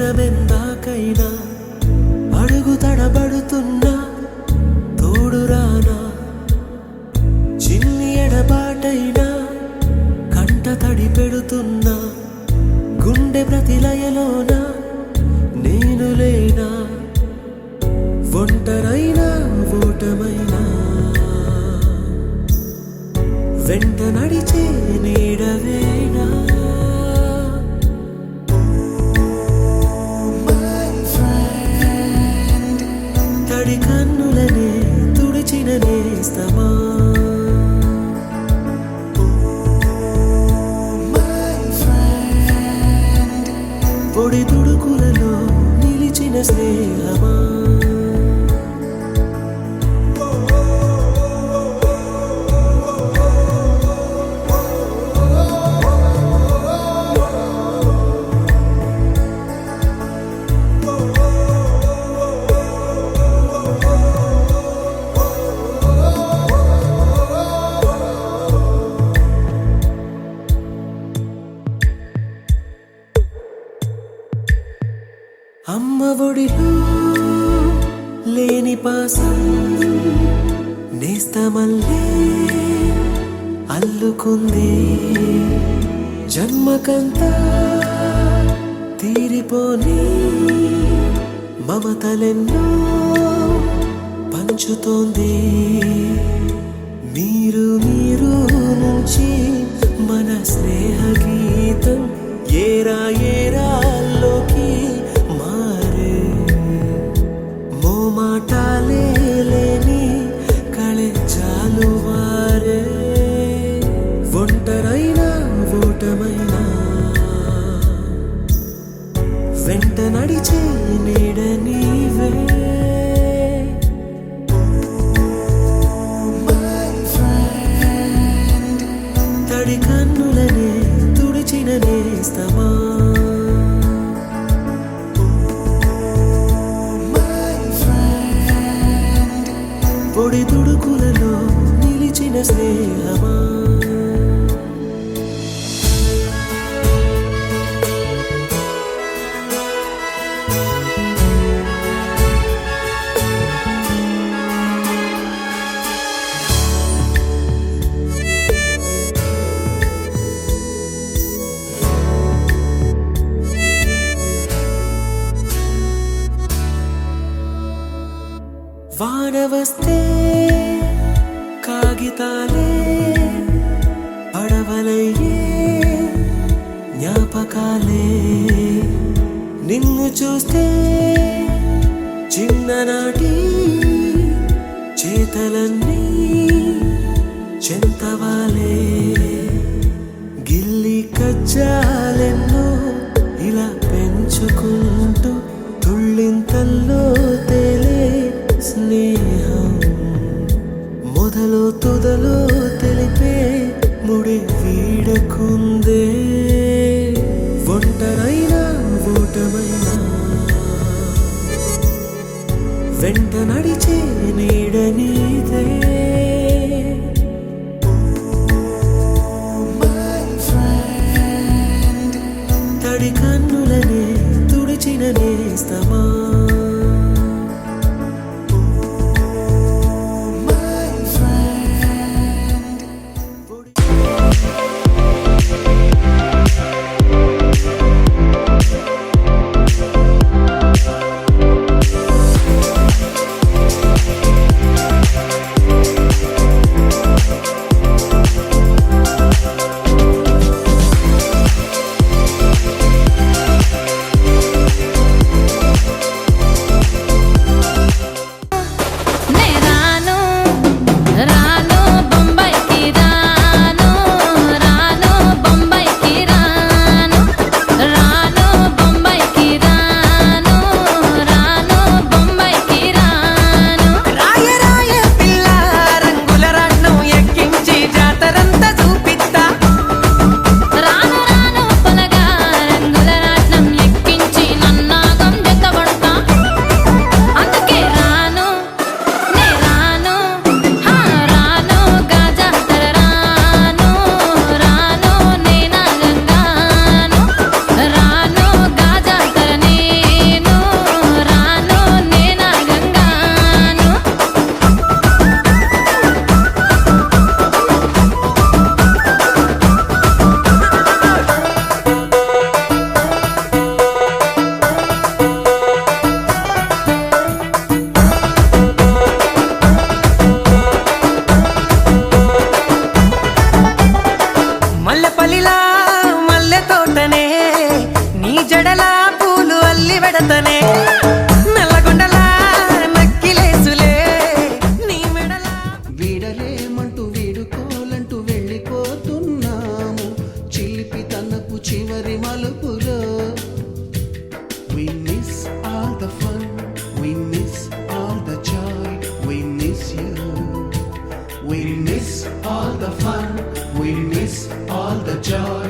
గగనమెందాకైనా అడుగు తడబడుతున్నా తోడురానా చిన్ని ఎడబాటైనా కంట తడి పెడుతున్నా గుండె ప్రతిలయలోన నేను లేనా ఒంటరైనా ఓటమైనా వెంట నడిచే నీడవేనా తడి కన్నులనే తుడిచిన నేస్తమా పొడి తుడుకులలో నిలిచిన స్నేహమా అమ్మ ఒడిలో లేని పాసం నేస్తమల్లే అల్లుకుంది జన్మకంతా తీరిపోని మమతలెన్నో పంచుతోంది మీరు మీరు నుంచి మన స్నేహ గీతం ఏరా ఏరాల్లోకి మాటాలే లేని కళెచ్చాలు వారే ఒంటరైనా ఓటమైనా వెంట నడిచే నీడ నీవే తడి కన్నులనే తుడిచిన నేస్తమా పొడి తుడుకులలో నిలిచిన స్నేహమా వాన వస్తే కాగితాలే పడవలయ్యే జ్ఞాపకాలే నిన్ను చూస్తే చిన్ననాటి చేతలన్నీ చెంతవాలే గిల్లి కజ్జాలెన్నో ఇలా పెంచుకుంటూ తుళ్ళింతల్లో తేలే స్నేహం మొదలు తుదలు తెలిపే ముడి వీడకుందే ఒంటరైనా ఓటమైనా వెంట నడిచే నీడ నీదే తడి కన్నులనే తుడిచిన నేస్తమా కడతనే నల్లగొండలా నక్కిలేసులే నీ మెడలా. వీడలేమంటూ వీడుకోలంటూ వెళ్ళిపోతున్నాము చిలిపి తనకు చివరి మలుపులో. We miss all the fun, we miss all the joy, we miss you. We miss all the fun, we miss all the joy,